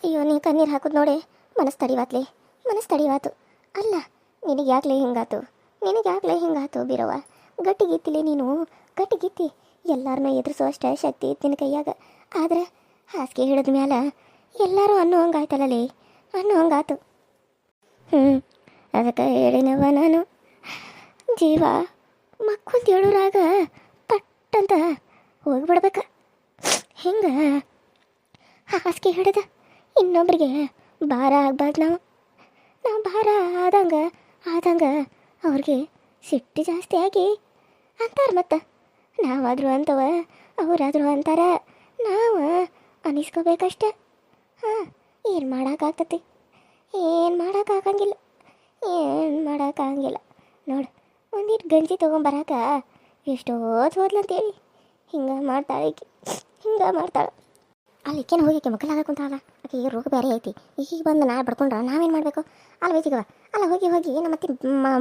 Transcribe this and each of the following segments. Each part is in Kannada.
ಅಯ್ಯೋ ನೀ ಕಣ್ಣೀರು ಹಾಕೋದು ನೋಡಿ ಮನಸ್ಸು ತಡಿವಾತ್ಲಿ, ಮನಸ್ಸು ತಡಿವಾತು. ಅಲ್ಲ ನಿನಗೆ ಯಾಕ್ಲೆ ಹಿಂಗಾತು, ನಿನಗೆ ಯಾಕ್ಲೆ ಹಿಂಗಾತು ಬೀರವ್ವ? ಗಟ್ಟಿಗಿತ್ತಿಲಿ ನೀನು, ಗಟ್ಟಿಗಿತ್ತಿ. ಎಲ್ಲರನ್ನೂ ಎದುರಿಸೋ ಅಷ್ಟೇ ಶಕ್ತಿ ಇತ್ತು ನಿನ್ನ ಕೈಯಾಗ. ಆದ್ರೆ ಹಾಸಿಗೆ ಹಿಡಿದ ಮ್ಯಾಲ ಎಲ್ಲರೂ ಅನ್ನೋ ಹಂಗಾಯ್ತಲ್ಲೇ, ಅನ್ನೋ ಹಂಗಾತು. ಅದಕ್ಕೆ ಹೇಳಿನವ ನಾನು, ಜೀವ ಮಕ್ಕಳು ಹೇಳೋರಾಗ ಪಟ್ಟಂತ ಹೋಗಿಬಿಡ್ಬೇಕ. ಹಿಂಗೆ ಹಾಸಿಗೆ ಹಿಡಿದ ಇನ್ನೊಬ್ರಿಗೆ ಭಾರ ಆಗ್ಬಾರ್ದು. ನಾವು ಭಾರ ಆದಂಗೆ ಅವ್ರಿಗೆ ಸಿಟ್ಟು ಜಾಸ್ತಿ ಆಗಿ ಅಂತಾರೆ. ಮತ್ತು ನಾವಾದರೂ ಅಂತವ, ಅವರಾದರೂ ಅಂತಾರ, ನಾವು ಅನಿಸ್ಕೋಬೇಕಷ್ಟೆ. ಏನು ಮಾಡೋಕ್ಕಾಗ್ತತಿ? ಏನು ಮಾಡೋಕ್ಕಾಗಂಗಿಲ್ಲ, ಏನು ಮಾಡೋಕ್ಕಾಗಂಗಿಲ್ಲ. ನೋಡು, ಒಂದಿಟ್ಟು ಗಂಜಿ ತೊಗೊಂಬರಾಕ ಎಷ್ಟೋ ಹೋದ್ಲಂತೇಳಿ ಹಿಂಗೆ ಮಾಡ್ತಾಳೆ ಈಕಿ, ಹಿಂಗೆ ಮಾಡ್ತಾಳೆ. ಅಲ್ಲಿ ಈಕೇನು ಹೋಗಿ ಮಕ್ಕಳಾಗ ಕುಂತಾಳ, ಆಕೆ ಈ ರೋಗ ಬೇರೆ ಐತಿ. ಈಗ ಬಂದು ನಾ ಬಡ್ಕೊಂಡ್ರೆ ನಾವೇನು ಮಾಡಬೇಕು? ಅಲ್ಲ ಸಿಗವ, ಅಲ್ಲ ಹೋಗಿ ನಮ್ಮ ಮತ್ತೆ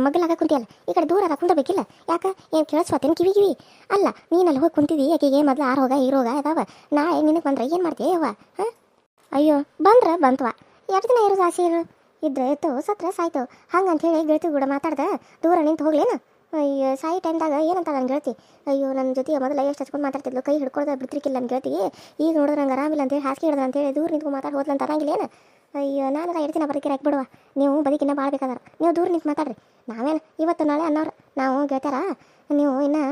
ಮಗ್ಗಲಾಗ ಕುಂತಿಯಲ್ಲ, ಈ ಕಡೆ ದೂರ ಅದ ಕುಂದಬೇಕಿಲ್ಲ. ಯಾಕೆ ಏನು ಕೇಳಿಸ್ವಾತೇನು ಕಿವಿ? ಅಲ್ಲ ನೀನಲ್ಲಿ ಹೋಗಿ ಕುಂತಿದ್ದಿ, ಆಕೆಗೆ ಮೊದಲು ಆ ರೋಗ ಈ ರೋಗ ಅದಾವ. ನಾಳೆ ನಿನಗೆ ಬಂದ್ರೆ ಏನು ಮಾಡ್ತೀಯವ್ವ? ಅಯ್ಯೋ ಬಂದ್ರೆ ಬಂತವ, ಎರಡು ದಿನ ಇರೋದು ಆಸೆ ಇದ್ರೆ ಇತ್ತು, ಸತ್ರ ಸಾಯ್ತು. ಹಂಗಂತ ಹೇಳಿ ಗೆಳತಿ ಕೂಡ ಮಾತಾಡ್ದೆ ದೂರ ನಿಂತು ಹೋಗ್ಲೇನು? ಅಯ್ಯೋ ಸಾಯಿ ಟೈಮ್ದಾಗ ಏನಂತ ನನ್ನ ಗೆಳತಿ, ಅಯ್ಯೋ ನನ್ನ ಜೊತೆ ಮೊದಲು ಎಷ್ಟು ಹಚ್ಕೊಂಡು ಮಾತಾಡ್ತಿದ್ಲು, ಕೈ ಹಿಡ್ಕೊಳ್ದ ಬಿಡ್ತಿರ್ಕಿಲ್ಲ ನನ್ನ ಗೆಳತಿಗೆ. ಈಗ ನೋಡಿದ್ರೆ ನಂಗೆ ಆರಾಮಿಲ್ಲ ಅಂತೇಳಿ ಹಾಸಿಗೆ ಹಿಡ್ದು ಅಂತೇಳಿ ದೂರ ನಿಂತು ಮಾತಾಡಿ ಹೋದ್ಲು ಅಂತ ಅರಂಗಿಲ್ಲೇನು? ಅಯ್ಯೋ ನಾನು ಎರಡು ದಿನ ಬದುಕಿರಾಕ್ ಬಿಡುವ, ನೀವು ಬದುಕಿನ ಭಾಳ ಬೇಕಾದ್ರೆ ನೀವು ದೂರ ನಿಂತು ಮಾತಾಡ್ರಿ. ನಾವೇನು ಇವತ್ತು ನಾಳೆ ಅನ್ನೋರು, ನಾವು ಗೆಳತ್ಯಾರ, ನೀವು ಇನ್ನೂ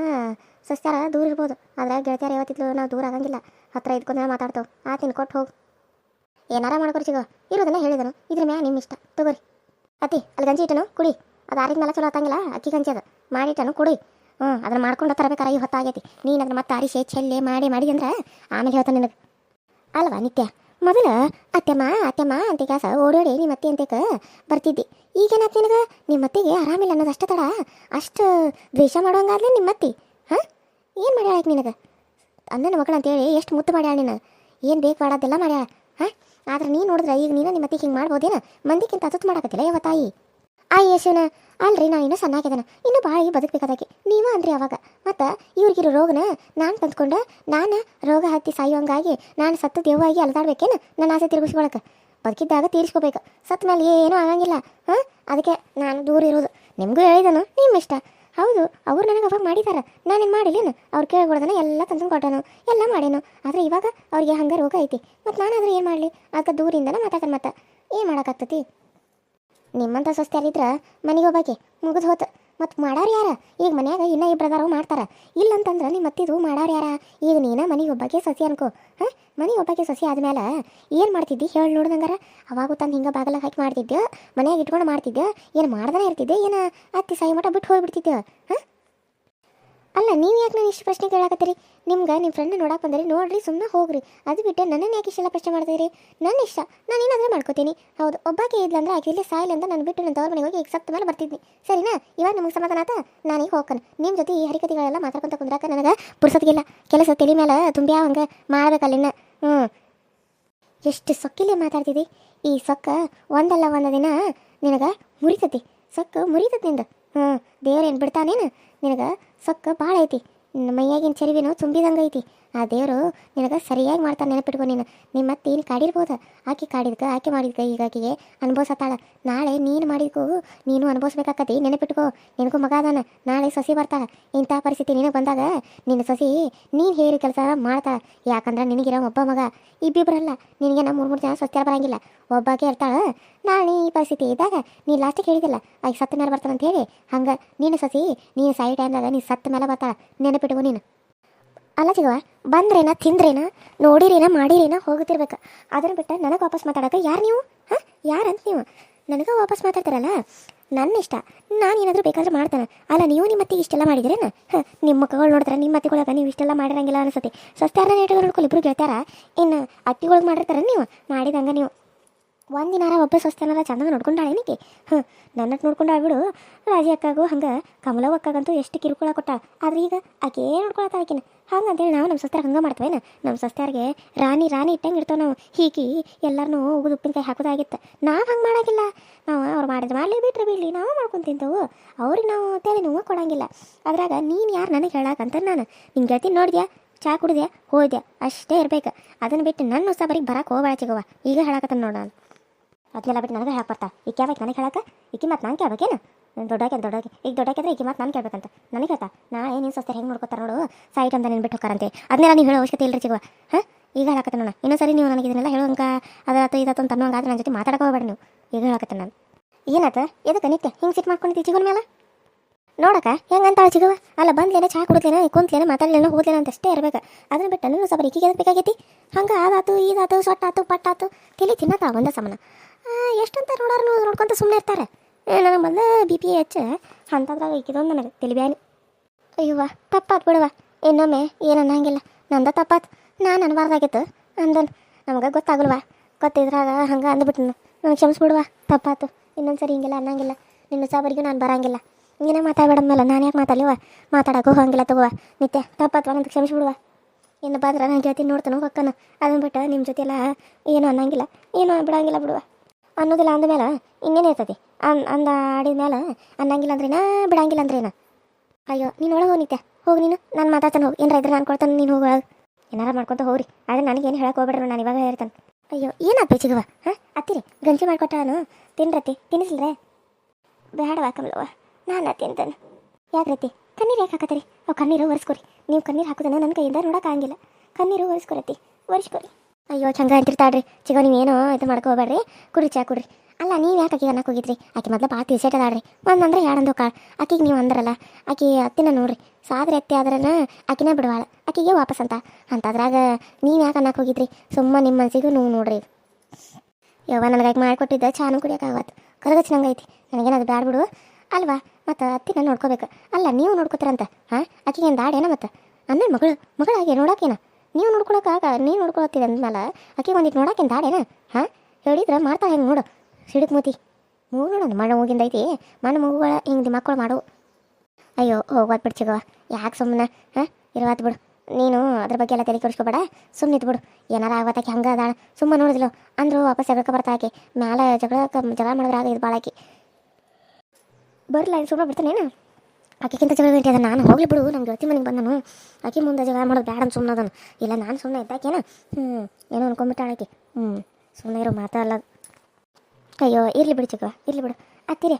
ಸಸ್ಯಾರ ದೂರ ಇರ್ಬೋದು. ಆದರೆ ಗೆಳತ್ಯಾರ ಯಾವತ್ತಿದ್ಲು ನಾವು ದೂರ ಆಗಂಗಿಲ್ಲ, ಹತ್ತಿರ ಇದ್ಕೊಂಡು ಮಾತಾಡ್ತೇವೆ. ಆತಿನ ಕೊಟ್ಟು ಹೋಗು, ಏನಾರ ಮಾಡ್ಕೊರಿ ಸಿಗೋ. ಇರೋದನ್ನ ಹೇಳಿದನು, ಇದ್ರ ಮ್ಯಾ ನಿಮ್ಮ ಇಷ್ಟ ತಗೋರಿ. ಅತಿ ಅಲ್ಲಿ ಗಂಜಿ ಇಟ್ಟನು ಕುಡಿ, ಅದು ಆರಿದ ಮೇಲೆ ಚಲೋ ಆತಂಗಿಲ್ಲ, ಅಕ್ಕಿ ಗಂಜಿ ಅದು ಮಾಡಿಟ್ಟನು ಕುಡಿ. ಅದನ್ನು ಮಾಡ್ಕೊಂಡು ತರಬೇಕಾರೆ ಈ ಹೊತ್ತಾಗೈತಿ. ನೀನು ಅದನ್ನ ಮತ್ತೆ ಆರಿಸಿ ಚೆಲ್ಲೆ ಮಾಡಿ ಅಂದ್ರೆ ಆಮೇಲೆ ಹೇಳ್ತಾನೆ ನಿನಗೆ ಅಲ್ವಾ ನಿತ್ಯ. ಮೊದಲು ಅತ್ತೆಮ್ಮ ಅತ್ತೆಮ್ಮ ಅಂತ ಕ್ಯಾಸ ಓಡೋಡಿ ನಿಮ್ಮ ಅತ್ತೆ ಅಂತೇಕ ಬರ್ತಿದ್ದಿ. ಈಗೇನಾಯ್ತು ನಿನಗೆ? ನಿಮ್ಮ ಅತ್ತೆಗೆ ಆರಾಮಿಲ್ಲ ಅನ್ನೋದು ಅಷ್ಟು ತಡ, ಅಷ್ಟು ದ್ವೇಷ ಮಾಡೋಂಗಾದ್ಲೆ ನಿಮ್ಮ ಅತ್ತಿ. ಏನು ಮಾಡ್ಯಾಳ ನಿನಗೆ? ಅಣ್ಣನ ಮಕ್ಕಳು ಅಂತೇಳಿ ಎಷ್ಟು ಮುತ್ತು ಮಾಡ್ಯಾಳ ನೀನು, ಏನು ಬೇಕು ಮಾಡೋದೆಲ್ಲ ಮಾಡ್ಯಾಳ. ಆದ್ರೆ ನೀನು ನೋಡಿದ್ರೆ ಈಗ ನೀನು ನಿಮ್ಮ ಅತ್ತಿಗೆ ಹಿಂಗೆ ಮಾಡ್ಬೋದೇನ? ಮಂದಿಕ್ಕಿಂತ ಅತುತ್ತು ಮಾಡಕತ್ತಿಲ್ಲ ಯಾವ ತಾಯಿ? ಯಶನ ಅಲ್ರಿ, ನಾ ಇನ್ನೂ ಸಣ್ಣಾಗಿದ್ದಾನ, ಇನ್ನೂ ಭಾಳ ಬದುಕಬೇಕಾದಾಗೆ ನೀವು ಅಂದ್ರಿ ಅವಾಗ. ಮತ್ತು ಇವ್ರಿಗಿರೋ ರೋಗನ ನಾನು ತಂದ್ಕೊಂಡು ನಾನು ರೋಗ ಹತ್ತಿ ಸಾಯುವಂಗಾಗಿ ನಾನು ಸತ್ತು ದೇವಾಗಿ ಅಲ್ದಾಡ್ಬೇಕೇನು? ನನ್ನ ಆಸೆ ತಿರುಗಿಸ್ಕೊಳಕ್ಕೆ ಬದುಕಿದ್ದಾಗ ತೀರಿಸ್ಕೋಬೇಕು, ಸತ್ತ ಮೇಲೆ ಏನೂ ಆಗಂಗಿಲ್ಲ. ಅದಕ್ಕೆ ನಾನು ದೂರ ಇರೋದು. ನಿಮಗೂ ಹೇಳಿದನು, ನಿಮ್ಮ ಇಷ್ಟ. ಹೌದು, ಅವ್ರು ನನಗೆ ಅವಾಗ ಮಾಡಿದಾರೆ, ನಾನೇನು ಮಾಡಿಲ್ಲೇನು? ಅವ್ರು ಕೇಳ್ಕೊಡ್ದನ ಎಲ್ಲ ತಂದು ಕೊಟ್ಟನು, ಎಲ್ಲ ಮಾಡೇನು. ಆದರೆ ಇವಾಗ ಅವ್ರಿಗೆ ಹಂಗೆ ರೋಗ ಐತಿ, ಮತ್ತು ನಾನಾದರೂ ಏನು ಮಾಡಲಿ? ಅದಕ್ಕೆ ದೂರಿಂದನೇ ಮಾತಾಡ್ತಾನೆ. ಮತ್ತು ಏನು ಮಾಡೋಕ್ಕಾಗ್ತತಿ? ನಿಮ್ಮಂಥ ಸ್ವಸ್ಥರಿದ್ರೆ ಮನೆಗೆ ಹೋಗ್ಬೇಕೆ ಮುಗಿದು ಹೋತು. ಮತ್ತು ಮಾಡೋರು ಯಾರ? ಈಗ ಮನ್ಯಾಗ ಇನ್ನೂ ಇಬ್ಬರದಾರು ಮಾಡ್ತಾರೆ. ಇಲ್ಲಂತಂದ್ರೆ ನಿಮ್ಮ ಮತ್ತಿದು ಮಾಡೋರು ಯಾರ? ಈಗ ನೀನು ಮನೆಗೆ ಒಬ್ಬಕ್ಕೆ ಸಸಿ ಅನ್ಕೋ. ಮನೆಗೆ ಒಬ್ಬಕ್ಕೆ ಸಸಿ ಆದ್ಮೇಲೆ ಏನು ಮಾಡ್ತಿದ್ದಿ ಹೇಳಿ ನೋಡ್ದಂಗಾರ? ಅವಾಗೂ ತಂದು ಹಿಂಗೆ ಬಾಗಲ ಹಾಕಿ ಮಾಡ್ತಿದ್ದೆ, ಮನ್ಯಾಗ ಇಟ್ಕೊಂಡು ಮಾಡ್ತಿದ್ದೆ, ಏನು ಮಾಡ್ದೇ ಇರ್ತಿದ್ದೆ, ಏನು ಅತ್ತಿ ಸಾಯಿ ಮಠ ಬಿಟ್ಟು ಹೋಗಿಬಿಡ್ತಿದ್ದೆ? ಅಲ್ಲ ನೀವು ಯಾಕೆ ನಾನು ಇಷ್ಟು ಪ್ರಶ್ನೆ ಕೇಳಾಕತ್ತೀರಿ? ನಿಮ್ಗೆ ನಿಮ್ಮ ಫ್ರೆಂಡ್ ನೋಡಕ್ಕೆ ಬಂದ್ರಿ, ನೋಡ್ರಿ ಸುಮ್ಮನೆ ಹೋಗ್ರಿ. ಅದು ಬಿಟ್ಟು ನನ್ನನ್ನು ಯಾಕೆ ಇಷ್ಟೆಲ್ಲ ಪ್ರಶ್ನೆ ಮಾಡ್ತೀರಿ? ನನ್ನ ಇಷ್ಟ, ನಾನು ಏನಾದರೂ ಮಾಡ್ಕೋತೀನಿ. ಹೌದು, ಒಬ್ಬಾಕೆ ಇದ್ಲಂದ್ರೆ ಆಕೆ ಇಲ್ಲಿ ಸಾಯಿಲ್ ಅಂತ ನಾನು ಬಿಟ್ಟು ನನ್ನ ತವ್ರ ಮನೆಗೆ ಹೋಗಿ ಈಗ ಸತ್ತ ಮೇಲೆ ಬರ್ತಿದ್ನಿ, ಸರಿನಾ? ಇವಾಗ ನಮಗೆ ಸಮಾಧಾನ ಆತ, ನಾನೀಗ ಹೋಗ್ಕನು. ನಿಮ್ಮ ಜೊತೆ ಈ ಹರಿಕತೆಗಳೆಲ್ಲ ಮಾತಾಡ್ಕೊಂತ ಕುಂದ್ರಾಕ ನನಗೆ ಪುರ್ಸೋತಿಗಿಲ್ಲ. ಕೆಲಸ ತಲೆ ಮೇಲೆ ತುಂಬಿ ಹಂಗೆ ಮಾಡ್ಬೇಕಲ್ಲಿನ. ಎಷ್ಟು ಸೊಕ್ಕಿಲ್ಲೇ ಮಾತಾಡ್ತಿದ್ದಿ. ಈ ಸೊಕ್ಕ ಒಂದಲ್ಲ ಒಂದು ದಿನ ನಿನಗೆ ಮುರಿತತಿ, ಸೊಕ್ಕ ಮುರಿತತಿ ನಿಂದು. ದೇವ್ರೇನು ಬಿಡ್ತಾನೇನು? ನಿನಗೆ ಸೊಕ್ಕ ಭಾಳ ಐತಿ, ಮೈಯಾಗಿನ ಚರಿವಿನೂ ತುಂಬಿದಂಗೆ ಐತಿ. ಆ ದೇವರು ನಿನಗೆ ಸರಿಯಾಗಿ ಮಾಡ್ತಾನೆ, ನೆನಪಿಟ್ಕೊ. ನೀನು ನಿಮ್ಮ ಅತ್ತೇನು ಕಾಡಿರ್ಬೋದು, ಆಕೆ ಕಾಡಿದ್ಕ ಆಕೆ ಮಾಡಿದ್ಕ ಈಗ ಆಕೆಗೆ ಅನುಭವಿಸತ್ತಾಳ. ನಾಳೆ ನೀನು ಮಾಡಿದ್ಕೋ ನೀನು ಅನುಭವಿಸ್ಬೇಕಾಕತಿ, ನೆನಪಿಟ್ಕೋ. ನಿನಗೂ ಮಗ ಅದಾನ, ನಾಳೆ ಸೊಸಿ ಬರ್ತಾಳೆ. ಇಂಥ ಪರಿಸ್ಥಿತಿ ನಿನಗೆ ಬಂದಾಗ ನಿನ್ನ ಸೊಸಿ ನೀನು ಹೇಳಿ ಕೆಲಸ ಮಾಡ್ತಾಳೆ. ಯಾಕಂದ್ರೆ ನಿನಗಿರೋ ಒಬ್ಬ ಮಗ, ಇಬ್ಬಿಬ್ಬರಲ್ಲ, ನಿನಗೆ ನಮ್ಮ 3 ಜನ ಸ್ವಸ್ಥ್ಯಾರ ಬರೋಂಗಿಲ್ಲ, ಒಬ್ಬಾಕೆ ಇರ್ತಾಳೆ. ನಾಳೆ ಈ ಪರಿಸ್ಥಿತಿ ಇದ್ದಾಗ ನೀನು ಲಾಸ್ಟಿಗೆ ಹೇಳಿದಿಲ್ಲ ಆಕೆ ಸತ್ತ ಮೇಲೆ ಬರ್ತಾನೆ ಅಂತ ಹೇಳಿ, ಹಂಗೆ ನೀನು ಸೊಸಿ ನೀನು ಸಾಯಿ ಟೈಮ್ದಾಗ ನೀನು ಸತ್ತ ಮೇಲೆ ಬರ್ತಾಳೆ, ನೆನಪಿಟ್ಕೋ ನೀನು. ಅಲ್ಲ ಸಿಗವ, ಬಂದ್ರೇನ ತಿಂದ್ರೇನ ನೋಡಿರೇನ ಮಾಡಿರೇನ ಹೋಗುತ್ತಿರ್ಬೇಕು. ಅದನ್ನು ಬಿಟ್ಟು ನನಗೆ ವಾಪಸ್ ಮಾತಾಡೋಕೆ ಯಾರು ನೀವು? ಯಾರಂತ ನೀವು ನನಗೆ ವಾಪಸ್ ಮಾತಾಡ್ತಾರಲ್ಲ? ನನ್ನ ಇಷ್ಟ, ನಾನು ಏನಾದರೂ ಬೇಕಾದ್ರೆ ಮಾಡ್ತಾನೆ. ಅಲ್ಲ ನೀವು ನಿಮ್ಮ ಅತ್ತಿಗೆ ಇಷ್ಟೆಲ್ಲ ಮಾಡಿದ್ರೇನ? ನಿಮ್ಮ ಮಕ್ಕಳು ನೋಡ್ತಾರೆ, ನಿಮ್ಮ ಅತ್ತಿಗೊಳಗೆ ನೀವು ಇಷ್ಟೆಲ್ಲ ಮಾಡಿರಂಗಿಲ್ಲ ಅನಿಸುತ್ತೆ. ಸ್ವಸ್ಥ್ಯಾರ ನೇಟಗಳು ನೋಡ್ಕೊಳ್ಳಿ, ಇಬ್ಬರು ಗೆಳ್ತಾರ. ಇನ್ನು ಅತ್ತಿಗೊಳಗೆ ಮಾಡಿರ್ತಾರೆ ನೀವು ಮಾಡಿದಂಗೆ. ನೀವು ಒಂದಿನಾರ ಒಬ್ಬ ಸ್ವಸ್ಥನಾರ ಚಂದಾಗ ನೋಡ್ಕೊಂಡಾಳೆ ಏನಕ್ಕೆ? ನನ್ನ ನೋಡ್ಕೊಂಡಾಳ್ಬಿಡು. ರಾಜಿ ಅಕ್ಕಾಗೂ ಹಂಗೆ ಕಮಲವ್ ಅಕ್ಕಾಗಂತೂ ಎಷ್ಟು ಕಿರುಕುಳ ಕೊಟ್ಟ. ಆದ್ರೆ ಈಗ ಆಕೆ ಏನು ನೋಡ್ಕೊಳತ್ತಾಳ ಆಕಿನ? ಹಂಗಂತೇಳಿ ನಾವು ನಮ್ಮ ಸ್ವಸ್ಥ್ಯಾರ ಹಂಗೆ ಮಾಡ್ತೇವೇನು? ನಮ್ಮ ಸ್ವಸ್ಥ್ಯಾರಿಗೆ ರಾಣಿ ಇಟ್ಟಂಗೆ ಇರ್ತೇವೆ ನಾವು. ಹೀಗೆ ಎಲ್ಲರನ್ನೂ ಉಗಿದು ಉಪ್ಪಿನಕಾಯಿ ಹಾಕೋದಾಗಿತ್ತು. ನಾವು ಹಂಗೆ ಮಾಡೋಂಗಿಲ್ಲ. ನಾವು ಅವ್ರು ಮಾಡಿದ್ರೆ ಮಾಡಲಿ, ಬಿಟ್ಟರೆ ಬಿಡಲಿ, ನಾವು ಮಾಡ್ಕೊಂಡು ತಿಂತೇವೆ. ಅವ್ರಿಗೆ ನಾವು ತಲೆ ನೋವು ಕೊಡೋಂಗಿಲ್ಲ. ಅದ್ರಾಗ ನೀನು ಯಾರು ನನಗೆ ಹೇಳಾಕಂತ? ನಾನು ನಿನ್ನ ಗೆಳತಿ ನೋಡಿದ್ಯಾ? ಚಹಾ ಕುಡಿದೆ ಹೋದೆ ಅಷ್ಟೇ ಇರ್ಬೇಕು. ಅದನ್ನು ಬಿಟ್ಟು ನನ್ನ ಹೊಸಬರಿಗೆ ಬರಕ್ಕೆ ಹೋಗ್ಬೇಡ ಚಿಗವ್ವ. ಈಗ ಹೇಳಕತ್ತ ನೋಡು ನಾನು ಅದನ್ನೆಲ್ಲ ಬಿಟ್ಟು ನನಗೆ ಹೇಳಕ್ಕೆ ಬರ್ತಾ ಈಗ ಕ್ಯಾಬೇಕು ನನಗೆ ಹೇಳಕ್ಕೆ ಈಕಿ ಮತ್ತು ನಾನು ಕೇಳ್ಬೇಕೇನು ದೊಡ್ಡಾಕೆ ಈಗ ದೊಡ್ಡಾಕಿದ್ರೆ ಈಕಿ ಮತ್ತು ನಾನು ಕೇಳ್ಬೇಕಂತ ನನಗೆ ಹೇಳ್ತಾ ನಾ ಏನು ಸ್ವಸ್ಥ ಹೆಂಗೆ ನೋಡ್ಕೊತಾರೆ ನೋಡು ಸೈಟ್ ಅಂತ ನೀನು ಬಿಟ್ಟು ಹೋಗ್ತಾರಂತೆ ಅದನ್ನೆಲ್ಲ ನೀವು ಹೇಳೋ ಅವಶ್ಯಕತೆ ಇಲ್ಲರಿ ಚಿಗವ್ವ. ಹಾಂ ಈಗ ಹೇಳಕತ್ತೆ ನೋಡ ಇನ್ನೊಂದ್ಸರಿ ನೀವು ನನಗೆ ಇದನ್ನೆಲ್ಲ ಹೇಳುವಂಗೆ ಅದಾತು ಇದಾತು ಅಂತ ಅನ್ನೋಂಗಾದ್ರೆ ನನ್ನ ಜೊತೆ ಮಾತಾಡಕ್ಕೆ ಹೋಗ್ಬೇಡ ನೀವು. ಈಗ ಹೇಳಕತ್ತೆ ನಾನು ಏನಾತ ಎದಕ್ಕೆ ನಿತ್ಯ ಹಿಂಗೆ ಸಿಟ್ಟು ಮಾಡ್ಕೊಂಡಿದ್ದಿ ಚಿಗೋನ ಮೇಲೆ ನೋಡಕ್ಕ ಹೆಂಗಂತಾಳ ಚಿಗವ. ಅಲ್ಲ ಬಂದ್ಲೇನೆ ಚಹಾ ಕುಡಿದ್ಲೇನೆ ಕುಂತ್ಲೇನೆ ಮಾತಾಡ್ಲೇನೆ ಹೋದ್ಲೇನೆ ಅಂತ ಅಷ್ಟೇ ಇರ್ಬೇಕು. ಅದನ್ನ ಬಿಟ್ಟು ನನ್ನ ಸ್ವಲ್ಪ ಈಕಿಗೆ ಎದಕ್ಕೆ ಬೇಕಾಗೈತಿ ಹಂಗೆ ಅದಾತು ಇದಾತು ಸೊಟ್ಟಾತು ಪಟ್ಟಾತು ತಲೆ ತಿನ್ನತ್ತ ಒಂದ ಸಮನ ಎಷ್ಟಂತ ನೋಡೋರು ನೋಡ್ಕೊಂತ ಸುಮ್ಮನೆ ಇರ್ತಾರೆ. ನನಗೆ ಮೊದಲು BP ಹೆಚ್ಚು ಅಂಥದ್ರಾಗ ಈಕಿದೊಂದು ನನಗೆ ತಲೆ ಬ್ಯಾನಿ. ಅಯ್ಯವ್ವ ತಪ್ಪಾತ್ ಬಿಡವ ಇನ್ನೊಮ್ಮೆ ಏನು ಅನ್ನಂಗಿಲ್ಲ ನಂದ ತಪ್ಪಾತ್ ನಾನು ಅನ್ಬಾರ್ದಾಗಿತ್ತು ಅಂದನು ನಮಗೆ ಗೊತ್ತಾಗಲ್ವಾ ಗೊತ್ತಿದ್ರಾಗ ಹಂಗೆ ಅಂದ್ಬಿಟ್ಟು ನನಗೆ ಕ್ಷಮಿಸ್ಬಿಡುವ ತಪ್ಪಾತು ಇನ್ನೊಂದು ಸರಿ ಹಿಂಗೆಲ್ಲ ಅನ್ನಂಗಿಲ್ಲ ನಿನ್ನ ಸಾಬರಿಗೂ ನಾನು ಬರೋಂಗಿಲ್ಲ ನೀನೇ ಮಾತಾಡ್ಬೇಡಂದ್ಮೇಲೆ ನಾನು ಯಾಕೆ ಮಾತಾಡಲಿವ ಮಾತಾಡೋಕ್ಕೂ ಹೋಗಂಗಿಲ್ಲ ತಗೋವ ನಿತ್ಯ ತಪ್ಪಾತ್ವ ಅಂತ ಕ್ಷಮಿಸ್ಬಿಡುವ. ಇನ್ನು ಬಂದ್ರೆ ನಾನು ಗೆಳತಿ ನೋಡ್ತಾನೋ ಹೊಕ್ಕನ ಅದನ್ನ ಬಿಟ್ಟು ನಿಮ್ಮ ಜೊತೆ ಎಲ್ಲ ಏನೂ ಅನ್ನಂಗಿಲ್ಲ ಏನೂ ಬಿಡಂಗಿಲ್ಲ ಬಿಡುವ ಅನ್ನೋದಿಲ್ಲ ಅಂದಮೇಲೆ ಇನ್ನೇನು ಇರ್ತೈತಿ ಅಂದ ಆಡಿದ ಮೇಲೆ ಅನ್ನಂಗಿಲ್ಲ ಅಂದ್ರೇನ ಬಿಡಂಗಿಲ್ಲ ಅಂದ್ರೇನ. ಅಯ್ಯೋ ನೀನು ಒಳಗೆ ಹೋಗಿ ನಿತ್ಯ ಹೋಗಿ ನೀನು ನಾನು ಮಾತಾಡ್ತಾನೆ ಹೋಗಿ ಏನಾರ ಇದ್ರೆ ನಾನು ಕೊಡ್ತಾನೆ ನೀನು ಹೋಗಿ ಒಳಗೆ ಏನಾರ ಮಾಡ್ಕೊತ ಹೋಗ್ರಿ ಆದರೆ ನನಗೇನು ಹೇಳಕ್ಕೆ ಹೋಗ್ಬೇಡ್ರಿ ನಾನು ಇವಾಗ ಹೇಳ್ತಾನೆ. ಅಯ್ಯೋ ಏನಾಗ್ಬೇಕು ಚಿಗವ ಹಾಂ ಅತ್ತಿರಿ ಗಂಜಿ ಮಾಡ್ಕೊಟ್ಟಾನು ತಿನ್ರತಿ ತಿನ್ನಿಸ್ಲ್ರೆ ಬೇಡವಾ ಕಮಲವ್ವ ನಾನು ತಿಂತಾನೆ ಯಾಕೆ ರೀತಿ ಕಣ್ಣೀರು ಯಾಕೆ ಹಾಕತ್ತೀರಿ ಅವು ಕಣ್ಣೀರು ಒರೆಸ್ಕೊರಿ ನೀವು ಕಣ್ಣೀರು ಹಾಕೋದನ್ನ ನನ್ನ ಕೈಯಿಂದ ನೋಡೋಕ್ಕಾಗಿಲ್ಲ ಕಣ್ಣೀರು ಒರೆಸ್ಕೊರತಿ ಒರೆಸ್ಕೊರಿ. ಅಯ್ಯೋ ಚಂಗ ಅಂತಿರ್ತಾಳ್ರಿ ಚಿಗೋ ನೀವು ಏನೋ ಇದು ಮಾಡ್ಕೋಬೇಡ್ರಿ ಕುಡ್ರಿ ಚಾ ಕುಡ್ರಿ. ಅಲ್ಲ ನೀವು ಯಾಕೆ ಆಕಿಗೆ ಅನ್ನಕ್ಕೆ ಹೋಗಿದ್ರಿ ಆಕೆ ಮೊದಲು ಭಾಳ ತಿಳಿಸೇಟದಾಳ್ರಿ ಒಂದಂದ್ರೆ ಎರಡಂದು ಕಾಳು ಆಕಿಗೆ ನೀವು ಅಂದ್ರಲ್ಲ ಆಕೆ ಅತ್ತಿನ ನೋಡ್ರಿ ಸಾದ್ರೆ ಎತ್ತಿ ಆದ್ರನ ಆಕಿನ ಬಿಡವಾಳ ಆಕಿಗೆ ವಾಪಸ್ ಅಂತದ್ರಾಗ ನೀವು ಯಾಕೆ ಅನ್ನಕ್ಕೆ ಹೋಗಿದ್ರಿ ಸುಮ್ಮ ನಿಮ್ಮ ಮನಸ್ಸಿಗೂ ನೀವು ನೋಡ್ರಿ. ಯವ್ವ ನನಗಾಗಿ ಮಾಡಿಕೊಟ್ಟಿದ್ದ ಚಾನು ಕುಡಿಯೋಕ್ಕಾಗತ್ತು ಕರಗಚ್ಚ ನಂಗೈತಿ ನನಗೇನದು ಬ್ಯಾಡ ಬಿಡು ಅಲ್ವಾ ಮತ್ತು ಅತ್ತಿನ ನೋಡ್ಕೋಬೇಕು. ಅಲ್ಲ ನೀವು ನೋಡ್ಕೋತೀರಂತ ಹಾಂ ಆಕಿಗೆ ಏನು ದಾಡೇನ ಮತ್ತು ಅನ್ನೋ ಮಗಳಾಗೆ ನೋಡೋಕೇನ ನೀವು ನೋಡ್ಕೊಳಕ್ಕಾಗ ನೀವು ನೋಡ್ಕೊಳತ್ತೀವಿ ಅಂದ್ಮೇಲೆ ಆಕಿಗೆ ಒಂದಿಟ್ಟು ನೋಡೋಕೇನು ದಾಡೇನ ಹಾಂ ಹೇಳಿದ್ರೆ ಮಾಡ್ತಾ ಹೆಂಗೆ ನೋಡು ಸಿಡಕ್ ಮೂತಿ ಮೂಗು ನೋಡೋಣ ಮಣ್ಣು ಮೂಗಿಂದೈತಿ ಮಣ್ಣು ಮೂಗುಗಳ ಹಿಂಗೆ ಮಕ್ಕಳು ಮಾಡು. ಅಯ್ಯೋ ಹೋಗೋದು ಬಿಡು ಚಿಗವ ಯಾಕೆ ಸುಮ್ಮನೆ ಹಾಂ ಇರುವತ್ತು ಬಿಡು ನೀನು ಅದ್ರ ಬಗ್ಗೆ ಎಲ್ಲ ತಲೆ ಕೆಡಿಸ್ಕೊಬೇಡ ಸುಮ್ಮನೆ ಇದ್ದು ಬಿಡು ಏನಾರ ಆಗತ್ತಾಕಿ ಹಂಗೆ ಅದಾಳ ಸುಮ್ಮ ನೋಡಿದ್ಲು ಅಂದ್ರು ವಾಪಸ್ ಜಗಳಕ್ಕೆ ಬರ್ತಾ ಆಕಿ ಮ್ಯಾಲೆ ಜಗಳ ಮಾಡಿದ್ರೆ ಆಗ ಇದು ಭಾಳ ಆಕಿ ಬರ್ಲ ಸುಮ್ಮನೆ ಬಿಡ್ತಾನೇನು ಆಕೆಗಿಂತ ಜಗಳ ಗಂಟೆ ಅದ ನಾನು ಹೋಗ್ಲಿ ಬಿಡು ನಮ್ಮ ಗೆಳತಿ ಮನೆಗೆ ಬಂದನು ಆಕೆ ಮುಂದೆ ಜಗಳ ಮಾಡೋದು ಬ್ಯಾಡ ಅಂತ ಸುಮ್ಮನೆ ಅದನು ಇಲ್ಲ ನಾನು ಸುಮ್ಮನೆ ಇದ್ದಾಕೇನ ಏನೋ ಅನ್ಕೊಂಬಿಟ್ಟಾಳಾಕಿ ಸುಮ್ಮನೆ ಇರೋ ಮಾತಾಡಲ್ಲ. ಅಯ್ಯೋ ಇರಲಿ ಬಿಡು ಚಿಕ್ಕವ ಇರಲಿ ಬಿಡು ಅತ್ತಿರಿ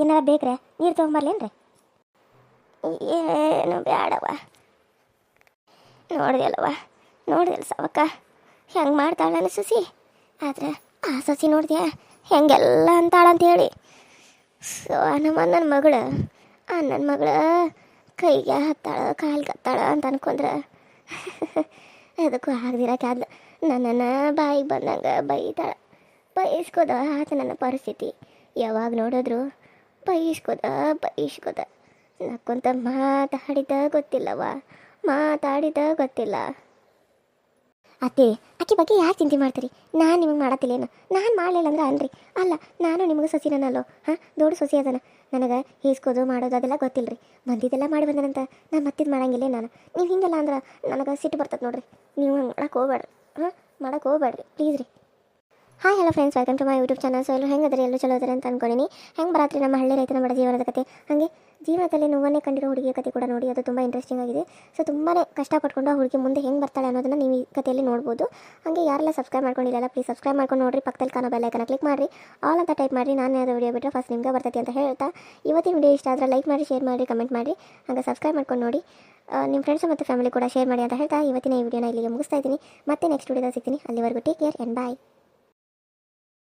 ಏನಾರ ಬೇಕ್ರೆ ನೀರು ತೊಗೊಂಬರ್ಲೇನ್ರಿ ಏನು ಬ್ಯಾಡವ ನೋಡಿದೆಲ್ಲ ಸವಕ್ಕ ಹೆಂಗೆ ಮಾಡ್ತಾಳೆ ನನ್ನ ಸೊಸಿ ಆದ್ರೆ ಆ ಸೊಸಿ ನೋಡಿದ್ಯಾ ಹೆಂಗೆಲ್ಲ ಅಂತಾಳ ಅಂತೇಳಿ ಸೊ ನನ್ನ ಮಗಳು ಕೈಗೆ ಹತ್ತಾಳ ಕಾಲಿಗೆ ಹತ್ತಾಳ ಅಂತ ಅನ್ಕೊಂಡ್ರೆ ಅದಕ್ಕೂ ಆಗದಿರಕ್ಕಾದ್ಲು ನನ್ನನ್ನು ಬಾಯಿಗೆ ಬಂದಂಗೆ ಬೈಸ್ಕೋದ ಆತ ನನ್ನ ಪರಿಸ್ಥಿತಿ ಯಾವಾಗ ನೋಡಿದ್ರು ಬೈಸ್ಕೋದ ನಕ್ಕೊಂತ ಮಾತಾಡಿದ ಗೊತ್ತಿಲ್ಲ. ಅತ್ತೆ ಆಕೆ ಬಗ್ಗೆ ಯಾಕೆ ಚಿಂತೆ ಮಾಡ್ತೀರಿ ನಾನು ನಿಮಗೆ ಮಾಡತ್ತಿಲ್ಲೇನು ನಾನು ಮಾಡಲಿಲ್ಲ ಅಂದ್ರೆ ಅನ್ರಿ ಅಲ್ಲ ನಾನು ನಿಮಗೆ ಸೊಸಿನಲ್ಲೋ ಹಾಂ ದೊಡ್ಡ ಸೊಸಿ ಅದನ ನನಗೆ ಈಸ್ಕೋದು ಮಾಡೋದು ಅದೆಲ್ಲ ಗೊತ್ತಿಲ್ಲ ರೀ ಬಂದಿದ್ದೆಲ್ಲ ಮಾಡಿ ಬಂದನಂತ ನಾನು ಮತ್ತಿದ್ದು ಮಾಡಂಗಿಲ್ಲ ನಾನು ನೀವು ಹಿಂಗೆಲ್ಲ ಅಂದ್ರೆ ನನಗೆ ಸಿಟ್ಟು ಬರ್ತದೆ ನೋಡಿರಿ ನೀವು ಹಂಗೆ ಮಾಡಕ್ಕೆ ಹೋಗ್ಬೇಡ್ರಿ ಪ್ಲೀಸ್ ರೀ. Hi hello friends welcome to my YouTube channel. So ಎಲ್ಲರೂ ಹೆಂಗದ್ರಿ ಎಲ್ಲರೂ ಚಲೋ ಅದಾರೆ ಅಂತ ಅನ್ಕೊಂಡಿನಿ. ಹೆಂಗೆ ಬರತ್ರಿ ನಮ್ಮ ಹಳ್ಳಿ ರೈತನ ಬಡ ಜೀವನದ ಕತೆ ಹಾಗೆ ಜೀವನದಲ್ಲಿ ನೋವನ್ನೇ ಕಂಡಿರೋ ಹುಡುಗಿಯ ಕತೆ ಕೂಡ ನೋಡಿ ಅದು ತುಂಬ ಇಂಟ್ರೆಸ್ಟಿಂಗ್ ಆಗಿದೆ. ಸೊ ತುಂಬಾ ಕಷ್ಟಪಟ್ಕೊಂಡು ಆ ಹುಡುಗಿ ಮುಂದೆ ಹೆಂಗೆ ಬರ್ತಾಳೆ ಅನ್ನೋದನ್ನು ನೀವು ಈ ಕಥೆಯಲ್ಲಿ ನೋಡ್ಬೋದು. ಹಾಗೆ ಯಾರೆಲ್ಲ ಸಬ್ಸ್ಕ್ರೈಬ್ ಮಾಡ್ಕೊಂಡಿಲ್ಲ ಪ್ಲೀಸ್ ಸಬ್ಸ್ಕ್ರೈಬ್ ಮಾಡ್ಕೊಂಡು ನೋಡಿರಿ ಪಕ್ಕದಲ್ಲಿ ಕಾಣೋ ಬೆಲ್ ಐಕನ್ನ ಕ್ಲಿಕ್ ಮಾಡಿರಿ ಆಲ್ ಅಂತ ಟೈಪ್ ಮಾಡಿರಿ ನಾನು ಯಾವ್ದು ವಿಡಿಯೋ ಬಿಟ್ಟರೆ ಫಸ್ಟ್ ನಿಮ್ಗೆ ಬರ್ತೈತಿ ಅಂತ ಹೇಳ್ತಾ ಇವತ್ತಿನ ವಿಡಿಯೋ ಇಷ್ಟ ಆದರೆ ಲೈಕ್ ಮಾಡಿ ಶೇರ್ ಮಾಡಿ ಕಮೆಂಟ್ ಮಾಡಿ ಹಾಗೆ ಸಬ್ಸ್ಕ್ರೈಬ್ ಮಾಡ್ಕೊಂಡು ನೋಡಿ ನಿಮ್ಮ ಫ್ರೆಂಡ್ಸ್ ಮತ್ತು ಫ್ಯಾಮಿಲಿ ಕೂಡ ಶೇರ್ ಮಾಡಿ ಅಂತ ಹೇಳ್ತಾ ಇವತ್ತಿನ ಈ ವಿಡಿಯೋನ ಇಲ್ಲಿಗೆ ಮುಗಿಸ್ತಾ ಇದ್ದೀನಿ. ಮತ್ತೆ ನೆಕ್ಸ್ಟ್ ವಿಡಿಯೋದಲ್ಲಿ ಸಿಗ್ತೀನಿ. ಅಲ್ಲಿವರೆಗೂ ಟೇಕ್ ಕೇರ್ ಆ್ಯಂಡ್ ಬಾಯ್.